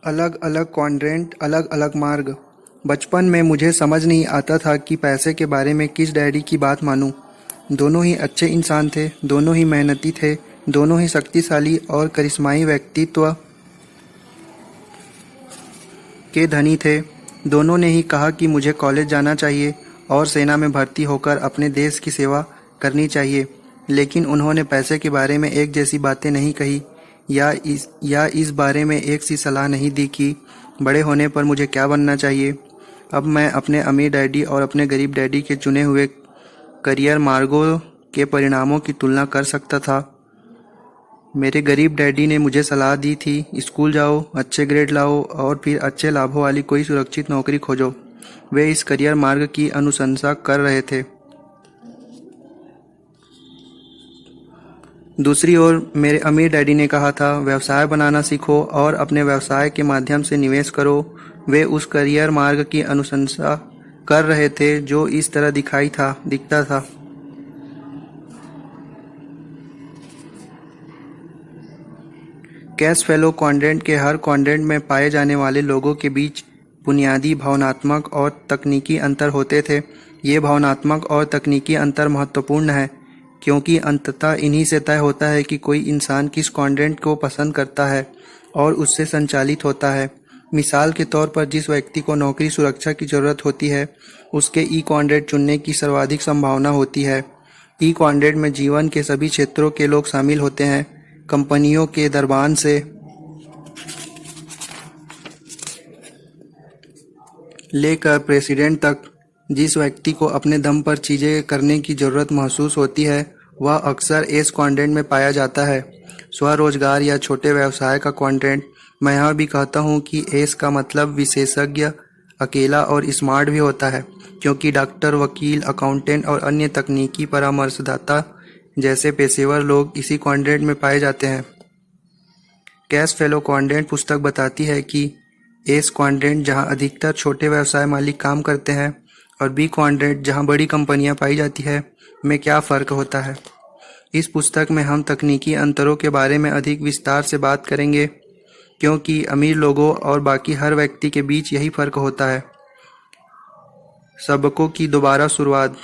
अलग अलग क्वाड्रेंट, अलग अलग मार्ग। बचपन में मुझे समझ नहीं आता था कि पैसे के बारे में किस डैडी की बात मानूं। दोनों ही अच्छे इंसान थे, दोनों ही मेहनती थे, दोनों ही शक्तिशाली और करिश्माई व्यक्तित्व के धनी थे। दोनों ने ही कहा कि मुझे कॉलेज जाना चाहिए और सेना में भर्ती होकर अपने देश की सेवा करनी चाहिए, लेकिन उन्होंने पैसे के बारे में एक जैसी बातें नहीं कही या इस बारे में एक सी सलाह नहीं दी कि बड़े होने पर मुझे क्या बनना चाहिए। अब मैं अपने अमीर डैडी और अपने गरीब डैडी के चुने हुए करियर मार्गों के परिणामों की तुलना कर सकता था। मेरे गरीब डैडी ने मुझे सलाह दी थी, स्कूल जाओ, अच्छे ग्रेड लाओ और फिर अच्छे लाभों वाली कोई सुरक्षित नौकरी खोजो। वे इस करियर मार्ग की अनुशंसा कर रहे थे। दूसरी ओर मेरे अमीर डैडी ने कहा था, व्यवसाय बनाना सीखो और अपने व्यवसाय के माध्यम से निवेश करो। वे उस करियर मार्ग की अनुशंसा कर रहे थे जो इस तरह दिखता था। कैश फेलो क्वाड्रेंट के हर क्वाड्रेंट में पाए जाने वाले लोगों के बीच बुनियादी भावनात्मक और तकनीकी अंतर होते थे। ये भावनात्मक और तकनीकी अंतर महत्वपूर्ण है क्योंकि अंततः इन्हीं से तय होता है कि कोई इंसान किस क्वाड्रेंट को पसंद करता है और उससे संचालित होता है। मिसाल के तौर पर जिस व्यक्ति को नौकरी सुरक्षा की ज़रूरत होती है, उसके ई क्वाड्रेंट चुनने की सर्वाधिक संभावना होती है। ई क्वाड्रेंट में जीवन के सभी क्षेत्रों के लोग शामिल होते हैं, कंपनियों के दरबान से लेकर प्रेसिडेंट तक। जिस व्यक्ति को अपने दम पर चीजें करने की जरूरत महसूस होती है, वह अक्सर एस क्वाड्रेंट में पाया जाता है। स्वरोजगार या छोटे व्यवसाय का क्वाड्रेंट। मैं यह भी कहता हूँ कि एस का मतलब विशेषज्ञ, अकेला और स्मार्ट भी होता है, क्योंकि डॉक्टर, वकील, अकाउंटेंट और अन्य तकनीकी परामर्शदाता जैसे पेशेवर लोग इसी क्वाड्रेंट में पाए जाते हैं। कैश फेलो क्वाड्रेंट पुस्तक बताती है कि एस क्वाड्रेंट जहां अधिकतर छोटे व्यवसाय मालिक काम करते हैं और बी क्वाड्रेंट जहां बड़ी कंपनियां पाई जाती है, में क्या फ़र्क होता है। इस पुस्तक में हम तकनीकी अंतरों के बारे में अधिक विस्तार से बात करेंगे, क्योंकि अमीर लोगों और बाकी हर व्यक्ति के बीच यही फ़र्क होता है। सबकों की दोबारा शुरुआत।